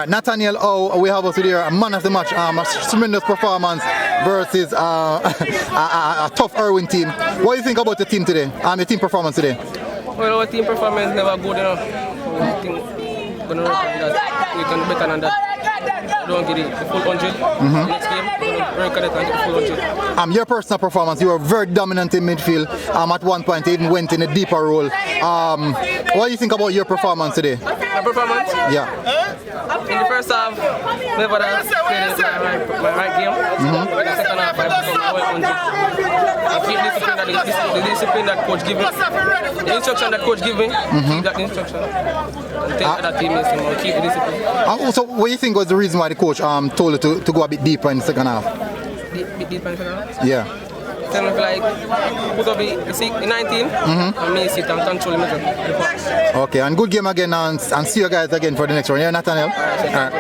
Nathaniel Howe, we have us here, a man of the match, a tremendous performance versus a tough Irwin team. What do you think about the team today, your team performance today? Well, our team performance never good enough. I think we're going to work on that. We can do better than that. Don't get it the full 100. Next game, we're going to work on it and get the full 100. Your personal performance, you were very dominant in midfield. At one point, you even went in a deeper role. What do you think about your performance today? My performance? Yeah. In the first half, never that played my right game. But the second half, I performed well 100. I keep the discipline that coach give me, the instruction that coach give me, keep that instruction. And tell other teammates to keep the discipline. Also, what do you think was the reason why the coach told you to go a bit deeper in the second half? Bit deeper in the second half? Yeah. Tell me like, put up the 19 and me sit and control him. Okay, and good game again, and see you guys again for the next one. Yeah, Nathaniel? All right.